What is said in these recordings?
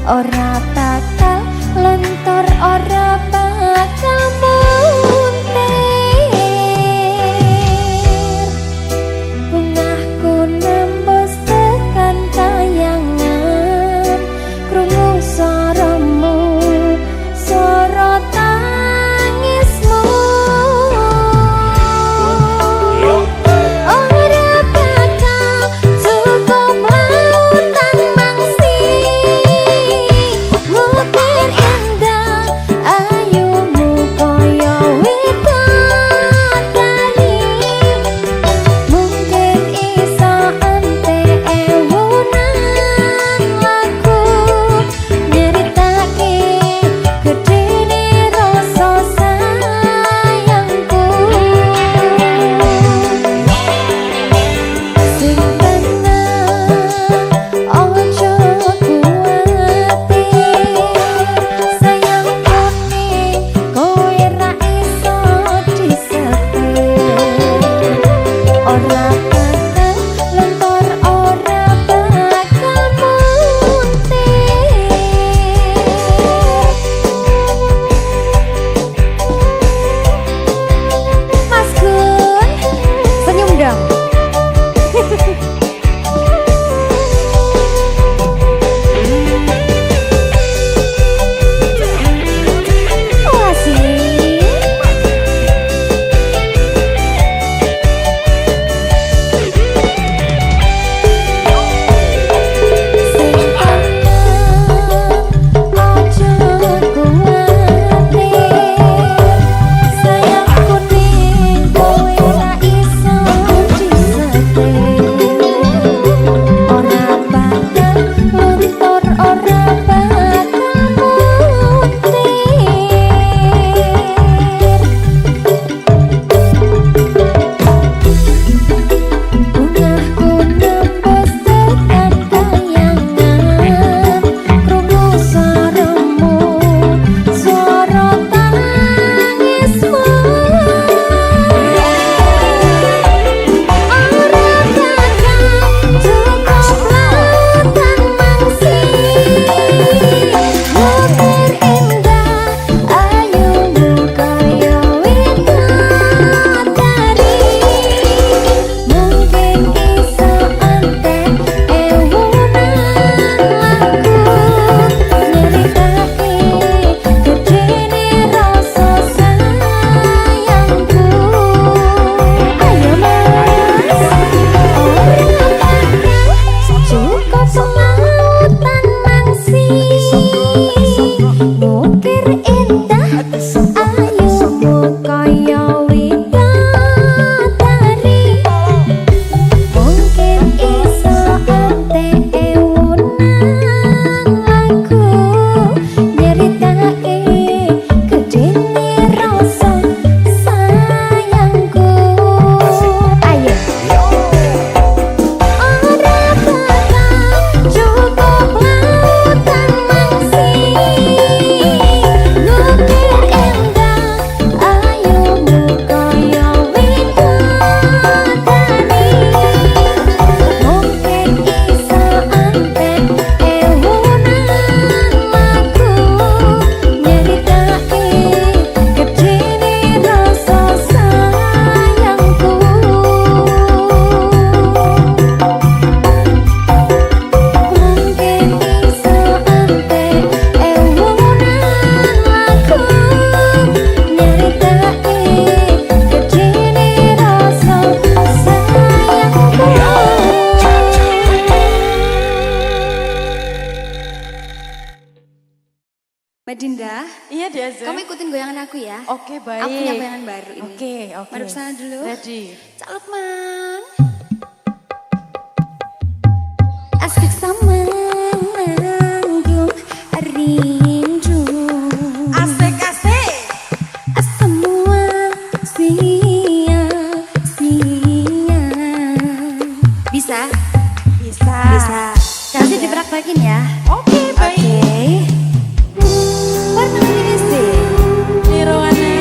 ora bakal lentur, ora bakal muntir. Bungahku nembus tekan kayangan, krungu suaramu, suara tangismu. Ora bakal cukup lautan mangsi, mukir indah ayumu koyo widodari. Mungkin iso ante ewunan lagu nyeritake gedene rasa sayangku. Sing tenang ojo kuwatir, sayangku ning kowe ra iso disetir. Ora bakal lentur, ora bakal muntir. Mas Gun, senyum dong. Wah sih. Sing tenang ojo kuwatir, sayangku ning kowe ra iso disetir. Ora bakal luntur, ora bakal muntir. Bungahku nembus tekan kayangan, krungu suaramu, suara tangismu. Ora bakal cukup lautan mangsi, mukir indah ayumu koyo widodari. Mungkin iso ante ewunan lagu nyeritake gedene rasa sayangku. Ayo mas, ora bakal cukup lautan mangsi, mukir indah ayumu koyo widodari. Mungkin iso ante ewunan lagu nyeritake gedene rasa sayangku. Ayo. Ora bakal cukup lautan mangsi, mukir indah ayumu koyo widodari. Mungkin iso ante ewunan lagu nyeritake gedene rasa sayangku. Mungkin iso ante ewunan lagu nyeritake gedene rasa sayangku. Mbak Dinda, Iya Diaza. kamu ikutin goyangan aku ya. Oke baik. Aku punya goyangan baru ini. Oke. Madep sana dulu. Ready. Cak Lukman. Asik sama nanggung rindu. Asik-asik. Semua sia-sia. Bisa? Bisa. Bisa. Kasih dipraktekin ya. Oke baik. Oke. Warna ini sih. Nirwana.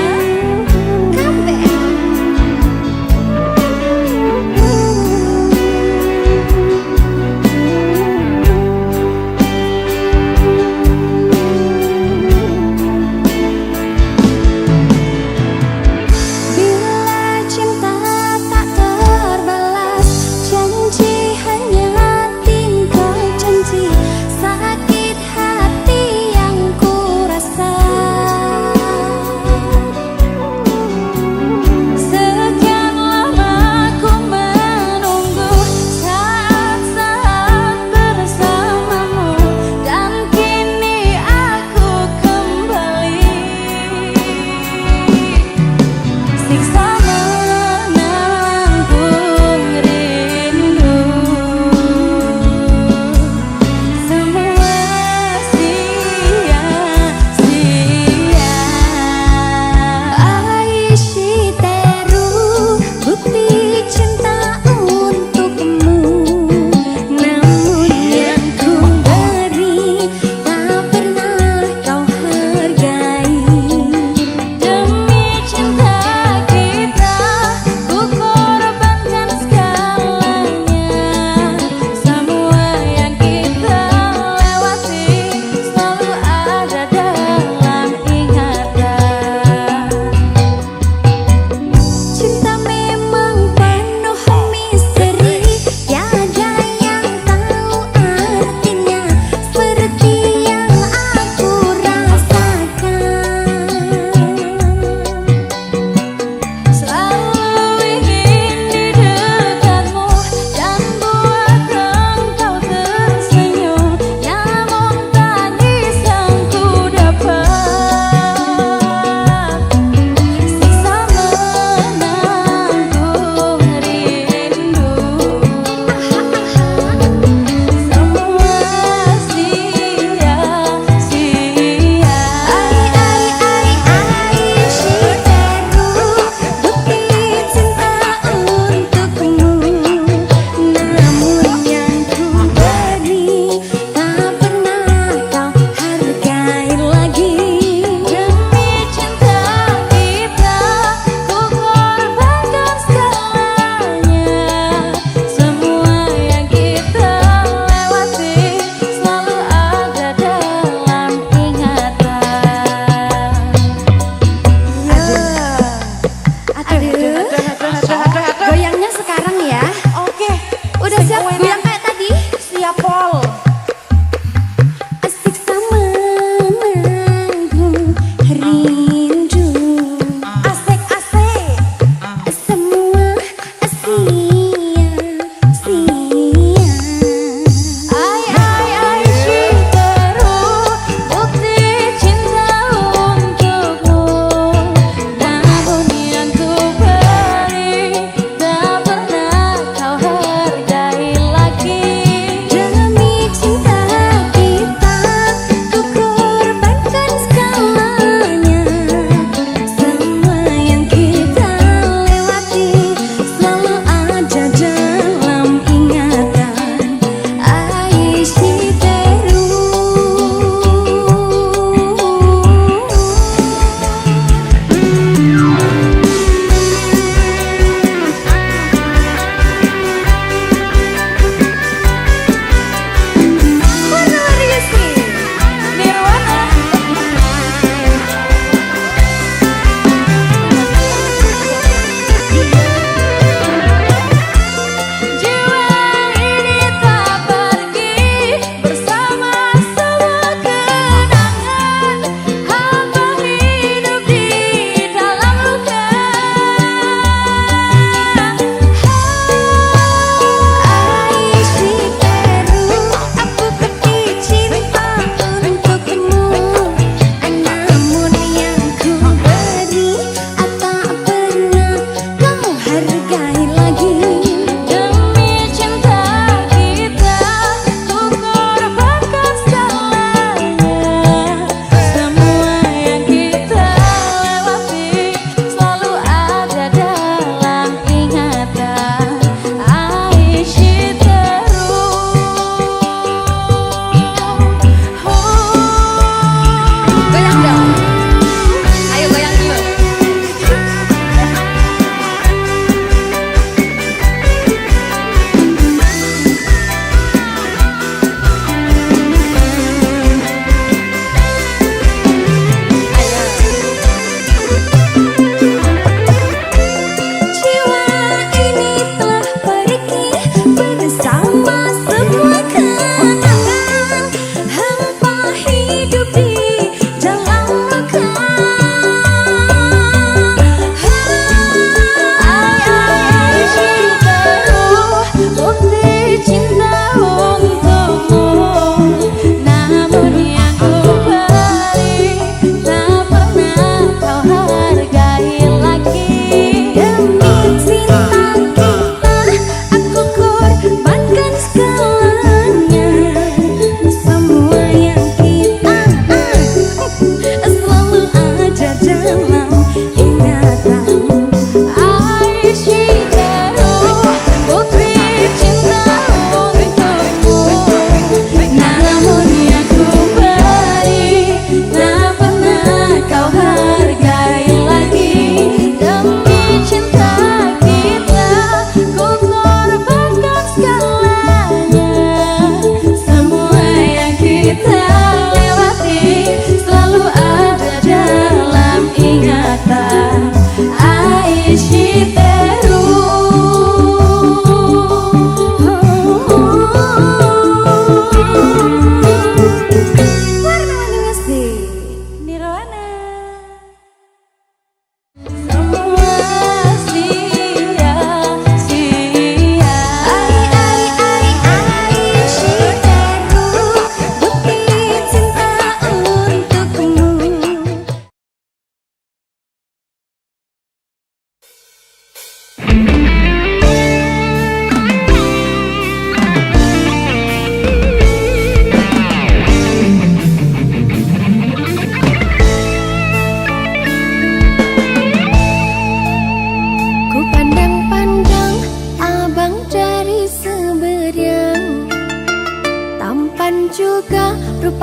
Kabeh.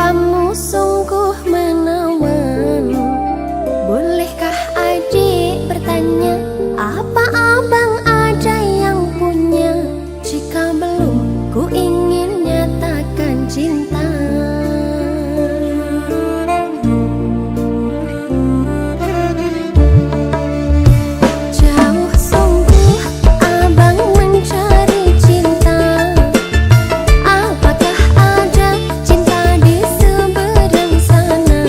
Kamu sungguh menawan. Bolehkah adik bertanya, apa abang ada yang punya? Jika belum, ku ingin nyatakan cinta. Jauh sungguh abang mencari cinta. Apakah ada cinta di seberang sana?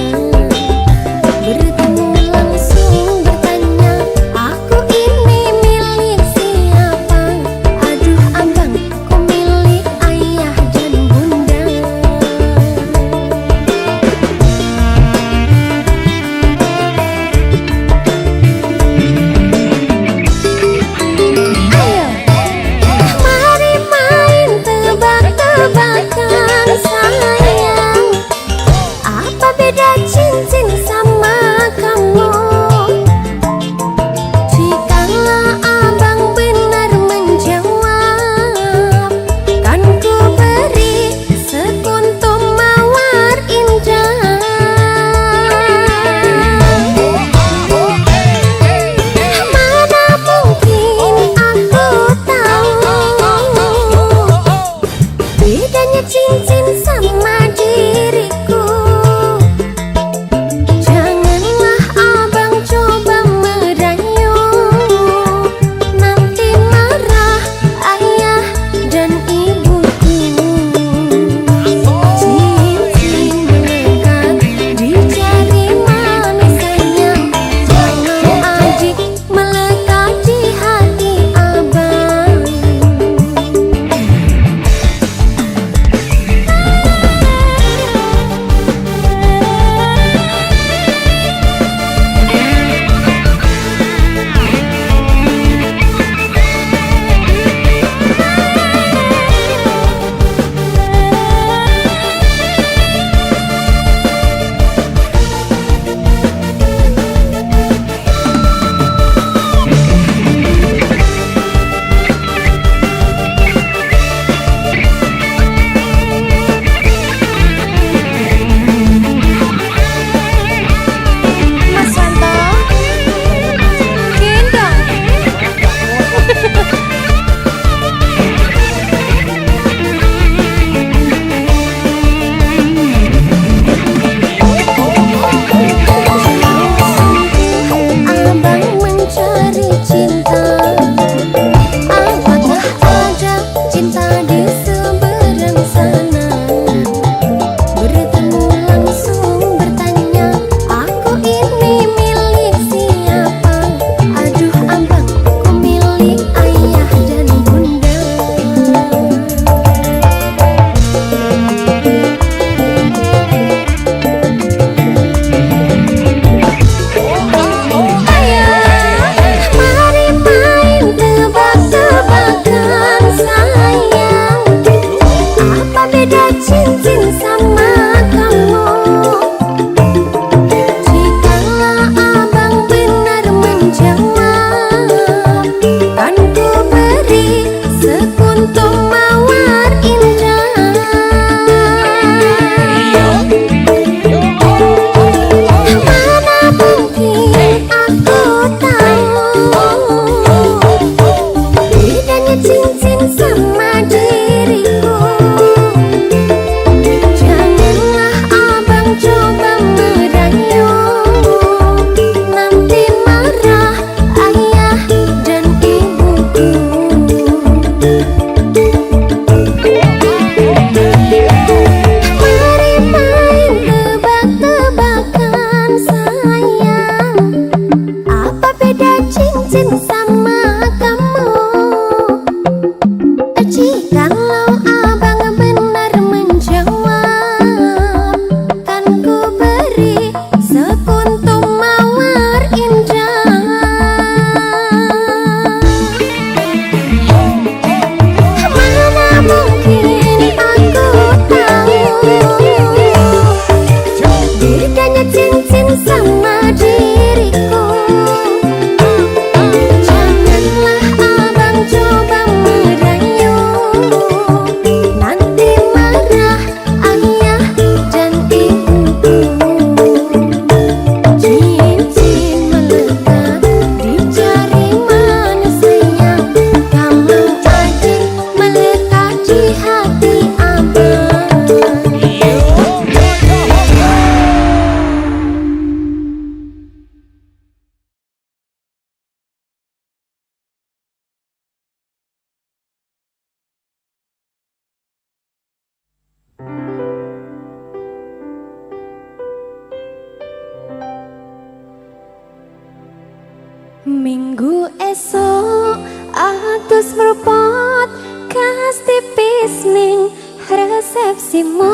Minggu esok atus merpot kas tipis ning resepsimu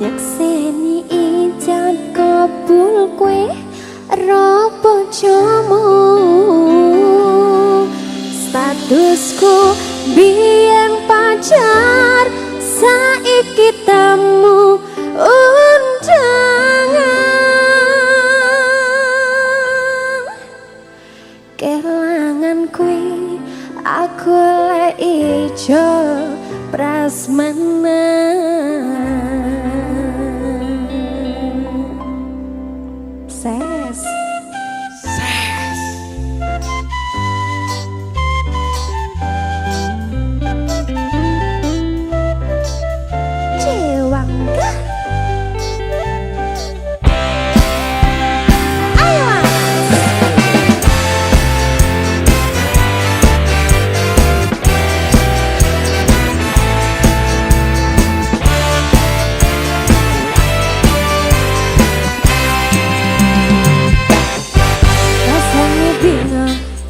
nyekseni ijat kabul kue ropo jomo statusku biyen pacar saiki tamu undangan kelangan kue aku le ijo prasmanan ses Cewangga ayo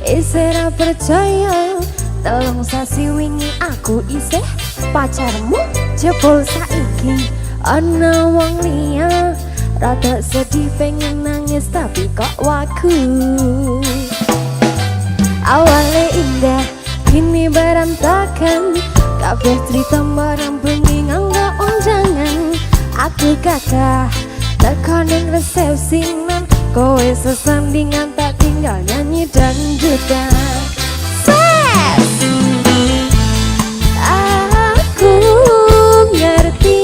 isera percaya tolong sasi wingi aku isih pacarmu jebol saiki ana wong liya rada sedih pengen nangis tapi kok waku awalnya indah kini berantakan kabeh cerita barang bengi nganggo undangan aku kakak tekaning resepsinan kowe sesandingan tak tinggal nyanyi dan juga ses aku ngerti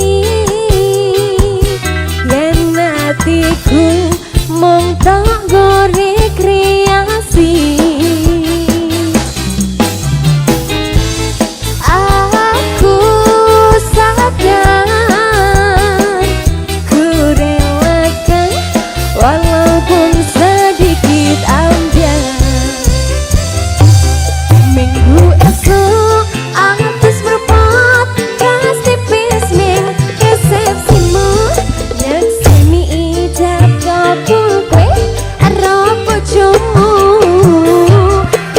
yen hatiku mung tak gorek kreasi aku sadar ku relakan walaupun sedikit ambiar minggu esok atus merpot kas tipis ning resepsimu nyekseni ijab kabul kue ropo jomo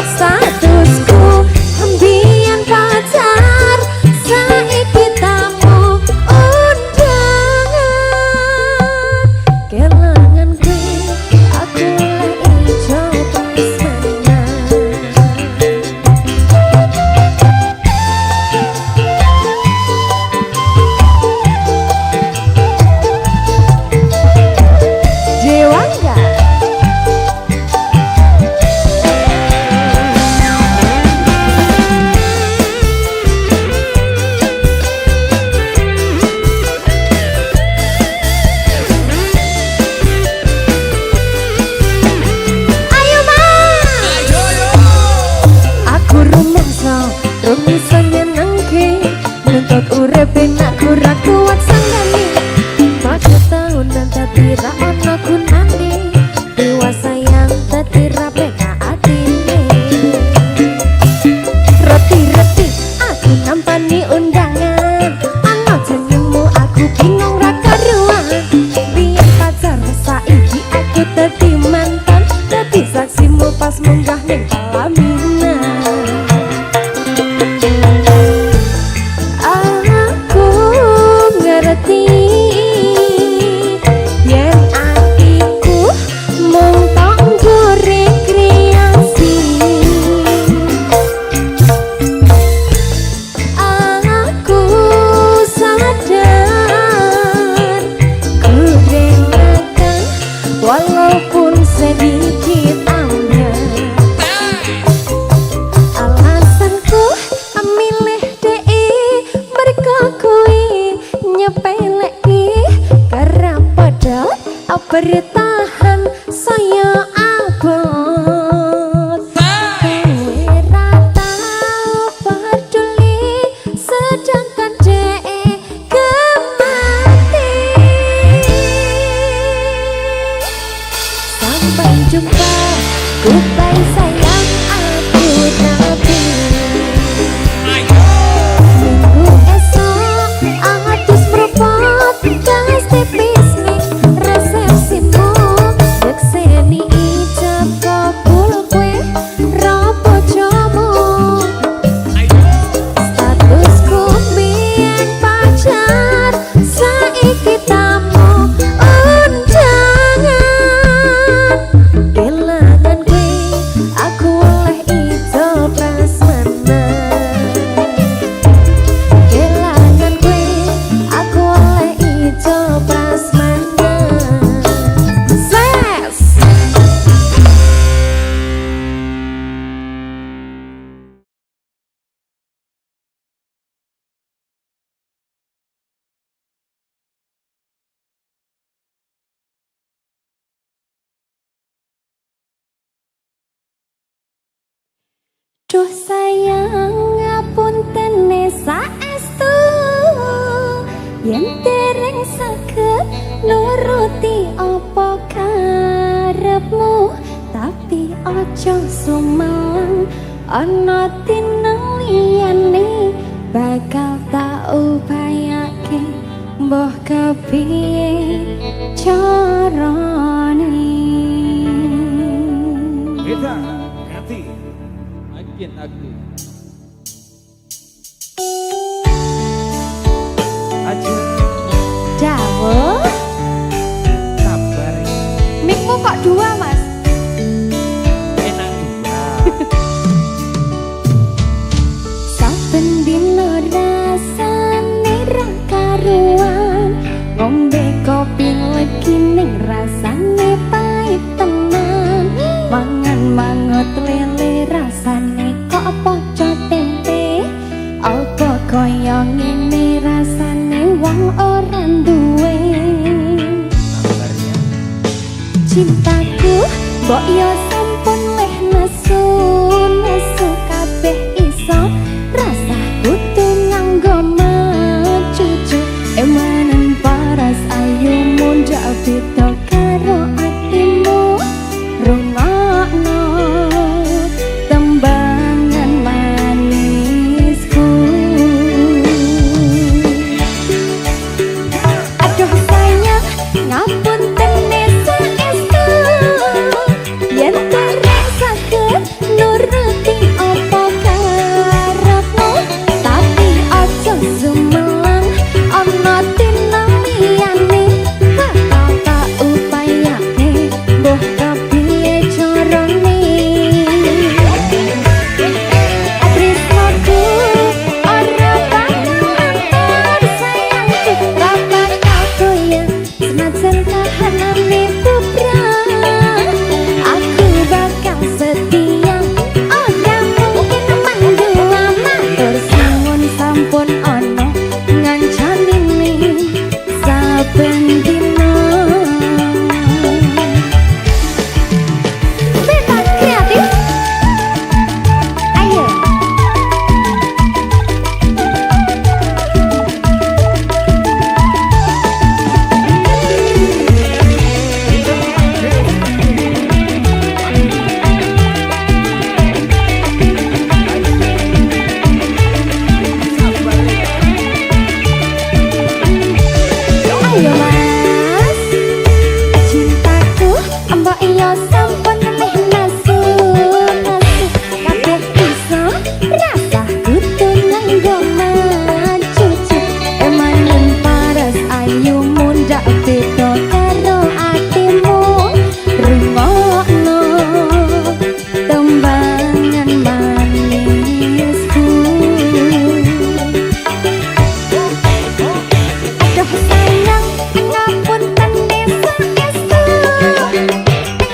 statusku ambian pacar saiki tamu undangan kelangan kue aku le ijo prasmanan Dewangga ayo mas aku rumangsa nyenengke nuntut urip aku ra kuat sanggani pada tahun dan tadi ra ono gunane dewasa yang tadi ra peka atine reti-reti aku nampani undangan ana jenengmu aku bingung ra karuan biyen pacar saiki aku dadi mantan dadi saksimu pas munggah ning pelaminan aku ngerti yen atiku mung tak gorek kreasi aku sadar ku relakan walaupun sedikit ambiar alasanku milih DE mergo kuwi nyepeleki karena pada bertahan saya abot kowe ra tau peduli sedangkan DE kemati sampai jumpa goodbye sayang aku nabi minggu esok atus merpot kas tipis ning resepsimu nyekseni ijab kabul kue Duh sayang ngapunten saestu yen dereng saged nuruti apa karepmu tapi aja sumelang ana tineng liyane bakal tak upayake mbah kepiye carane. Kita ganti Agin Agni Aju Dawo kabar mikmu kok dua mas? enak juga Saben dina rasane ra karuan ngombe kopi legi ning rasane pahit tenan mangan mangut lele rasane kok poco tempe apa kaya ngene rasane wong ora duwe kabarnya cintaku mbok yo sampun weh nesu nesu kabeh iso rasa kudu nganggo cucu emanen paras ayumu ndak beda karo atimu rungokno tembangan manisku. Aduh sayang ngapunten saestu yen dereng saged nuruti apa karepmu tapi aja sumelang ana tineng liyane bakal tak upayake mbah kepiye carane. Tresnaku ora bakal antar sayangku ora bakal goyah senajan kahanane bubrah aku bakal setia ora mungkin mandua matur suwun sampun ana ngancani saben dina. Bebas kreatif ayo ayo mas cintaku mbok iya sampun meh nesu nesu kabeh iso rasa kudu nganggo cucu emanen paras ayumu ndak beda karo atimu rungokno tembangan manisku. Aduh sayang ngapunten saestu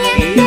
yen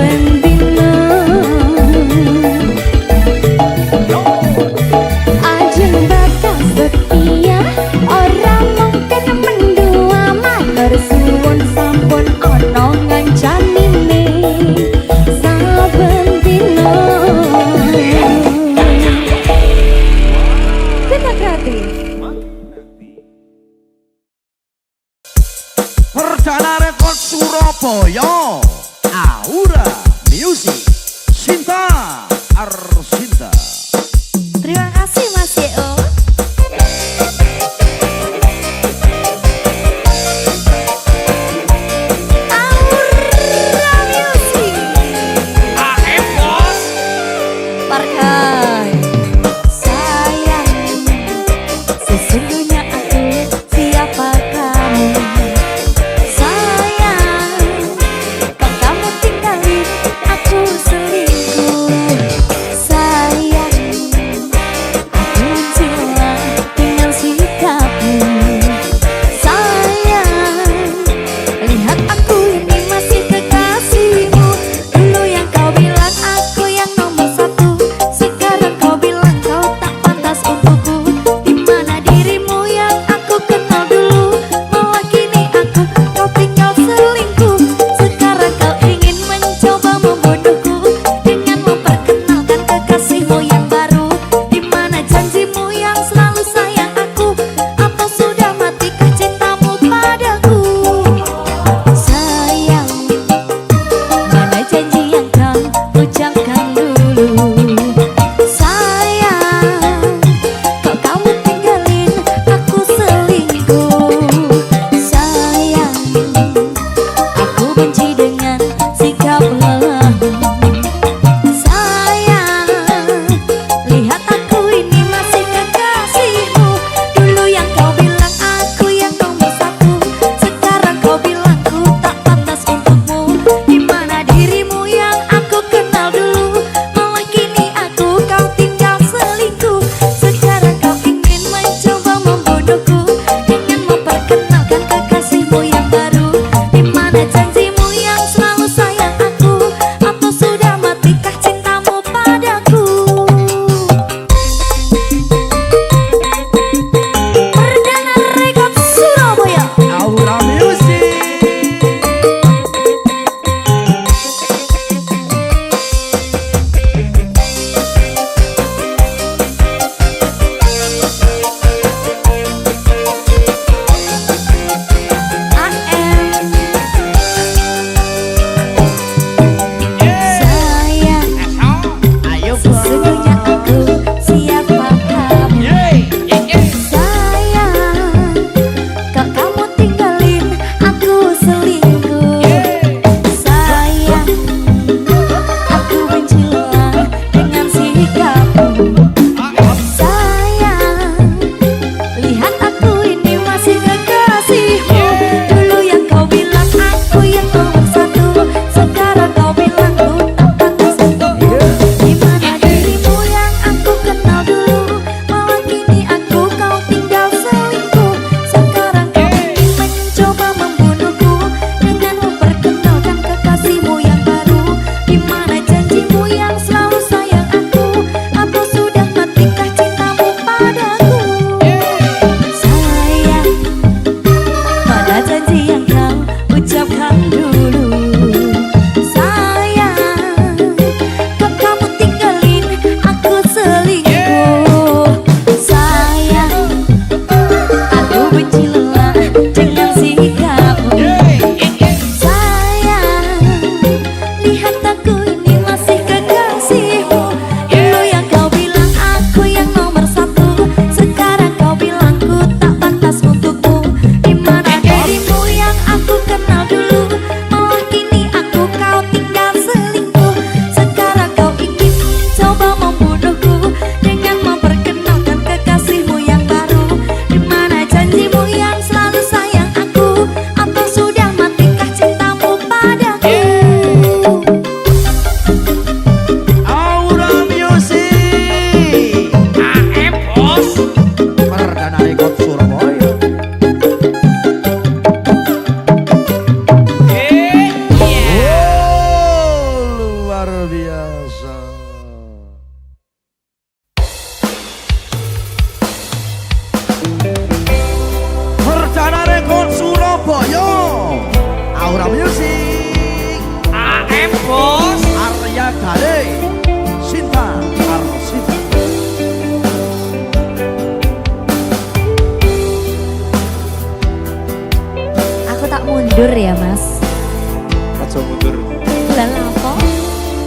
saben dina ajeng bakal setia ora mungkin mendua matur suwun sampun ana ngancamine saben dina kita kreatif. Perdana Rekod Surabaya, Aura Music, Sinta Arsinta. Terima kasih Mas Yo. Aura Music. AM bos. Parkai. Sayang, sesungguhnya aku siapa kamu. Sayang, kau kamu tinggalin aku selingkuh.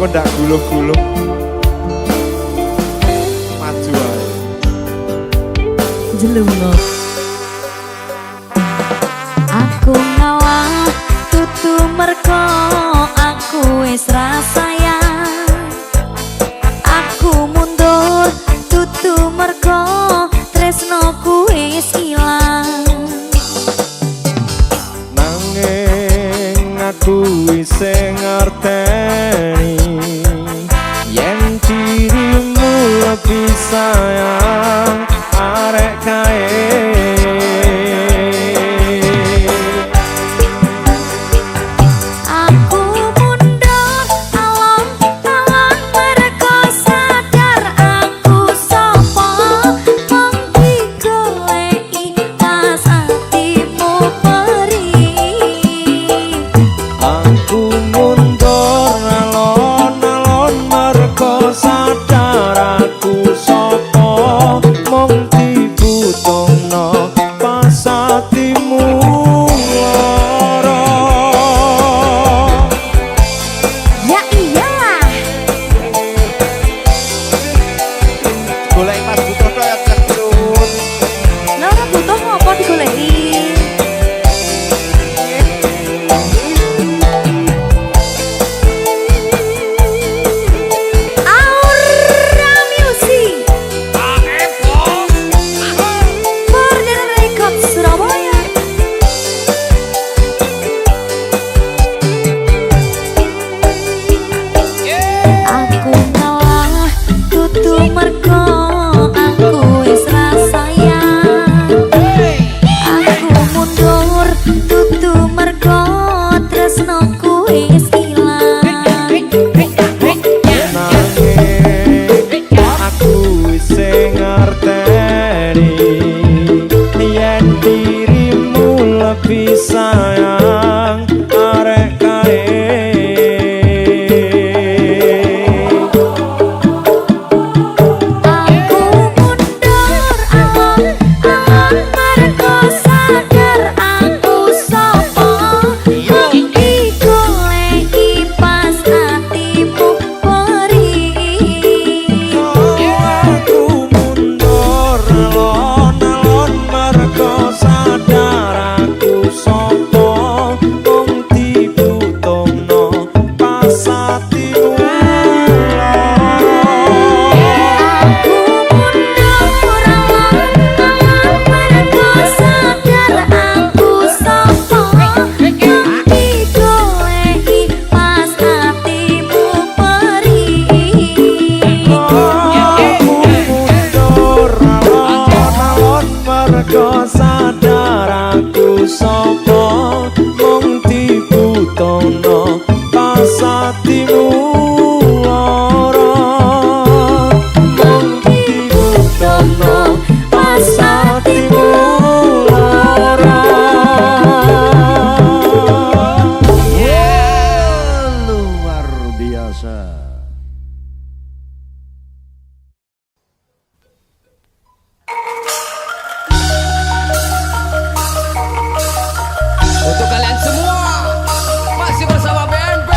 kok ndak gulung-gulung. Maju ae. Jelungop. Aku ngalah tutu merko aku wis ra sayang. Aku mundur tutu merko tresnoku wis ilang. Nanging aku wis ngerteni yen dirimu lebih sayang arek kae. Aku mundur alon-alon merko sadar aku sapa. Mung digoleki pas atimu perih. Aku mundur alon-alon merko sadar aku sapa. Mung dibutuhno pas atimu lara. Ya iyalah. Golek Mas Butuh tok ya kecut. Loro butuh ngopo digoleki? Aura Music Modern Record Surabaya. Aku ngalah tutu merko aku wis ra sayang. Aku mundur tutu merko tresnoku wis ilang. Nanging aku wis ngerteni yen dirimu lebih sayang arek kae. Aku mundur alon-alon merko sadar aku sapa. Mung digoleki pas atimu perih. Aku mundur alon-alon merko sadar aku sapa. Mung dibutuhno pas atimu lara. Aku mundur alon-alon merko sadar aku sapa. Mung digoleki pas atimu perih. Aku mundur alon-alon merko sadar aku sapa. Mung dibutuhno pas atimu lara. Mung dibutuhno pas atimu lara. Luar biasa. Untuk kalian semua masih bersama BNP,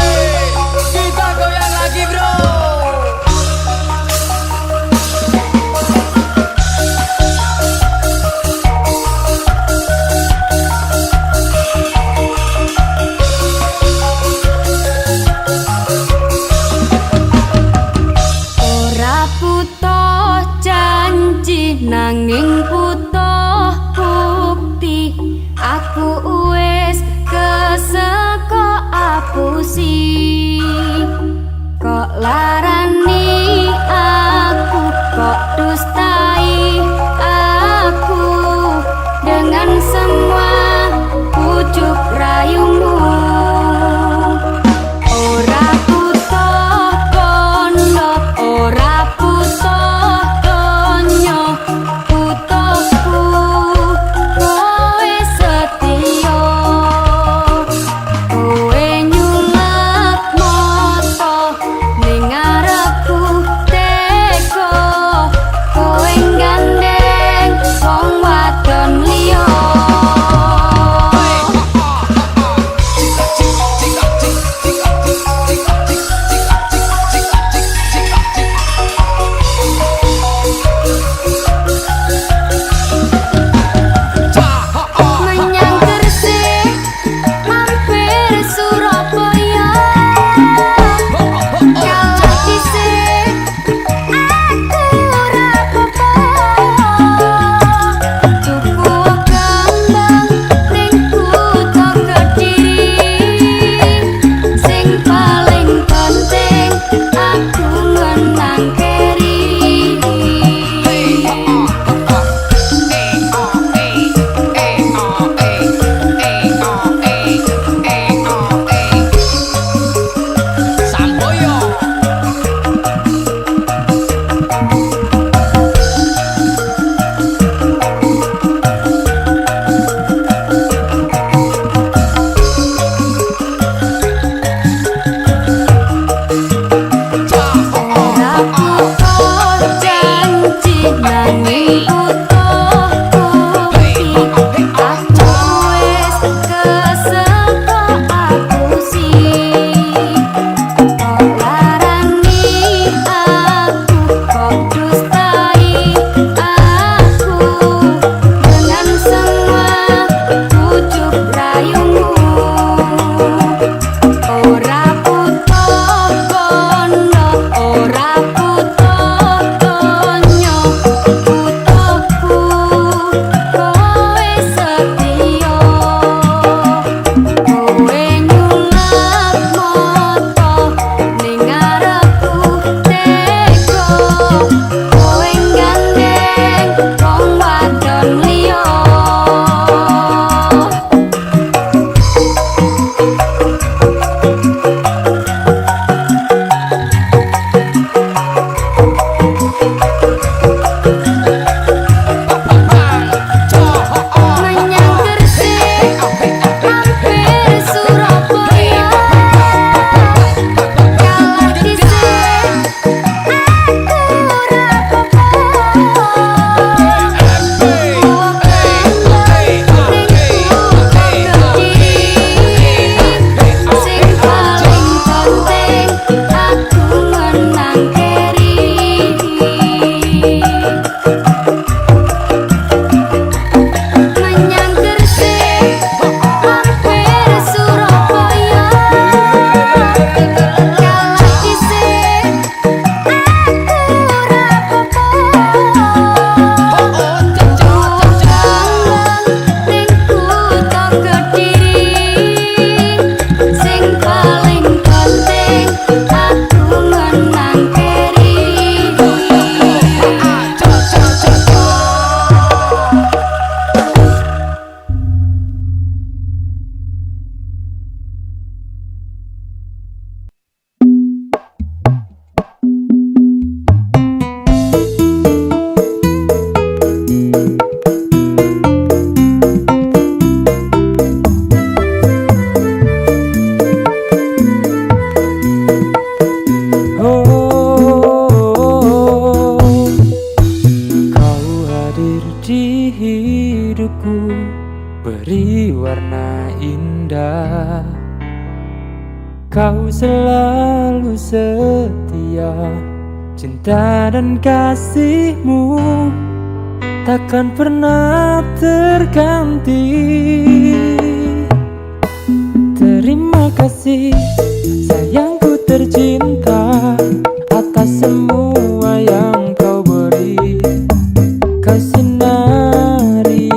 kita goyang lagi bro. Ora butuh janji nanging butuh bukti. Aku wis keseko apusi. Kok larani aku, kok dustai aku dengan semua pujuk rayumu. Ora butuh kondo, ora butuh donya, butuhku kowe setia. Kowe nyulang Nanging butuh bukti aku wis kesel kok aku sih larani aku kok dustai aku dengan semua pucuk rayumu ora butuh kono ora butuh konyo butuhku kowe setia kowe nyulap moto ning ngarepku teko kowe gandeng wong wadon liya menyang Gresik hampir Surabaya kalah dhisik aku ora sing paling penting aku menang keri menyang Gresik hampir Surabaya kalah dhisik aku ora ning kutha Kediri sing paling penting aku menang keri Oh, kau hadir di hidupku, beri warna indah. Kau selalu setia, cinta dan kasihmu takkan pernah terganti. Terima kasih sayangku tercinta atas semua yang kau beri. Kau sinari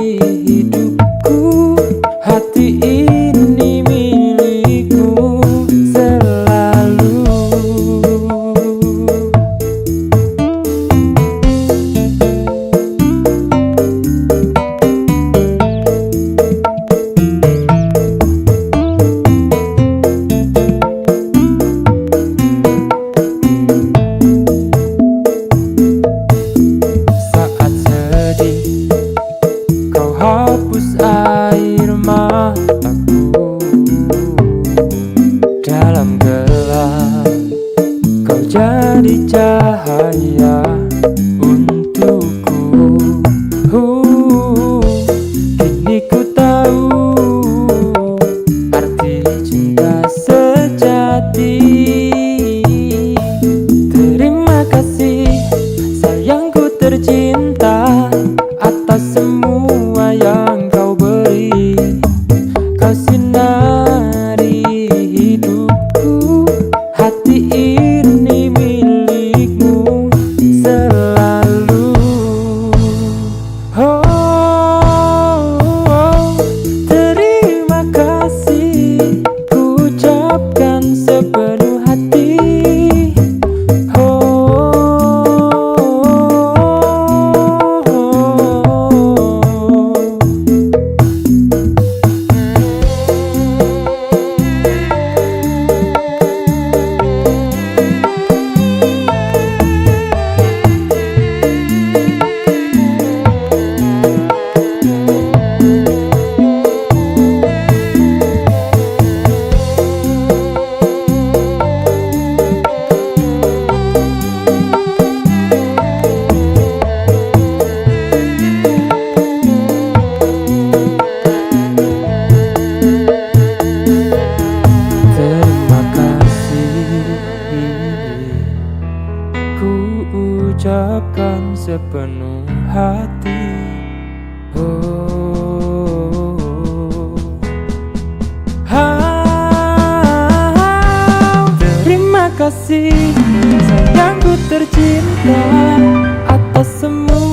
hidupku, hati ini milikmu selalu. Saat sedih kau hapus air mataku, dalam gelap kau jadi cahaya untukku. Kini ku tahu arti cinta sejati. Terima kasih sayangku tercinta atas semua yang kau beri. Kau sinari hidupku, hati ini milikmu ucapkan sepenuh hati. Oh, terima kasih sayangku tercinta atas semua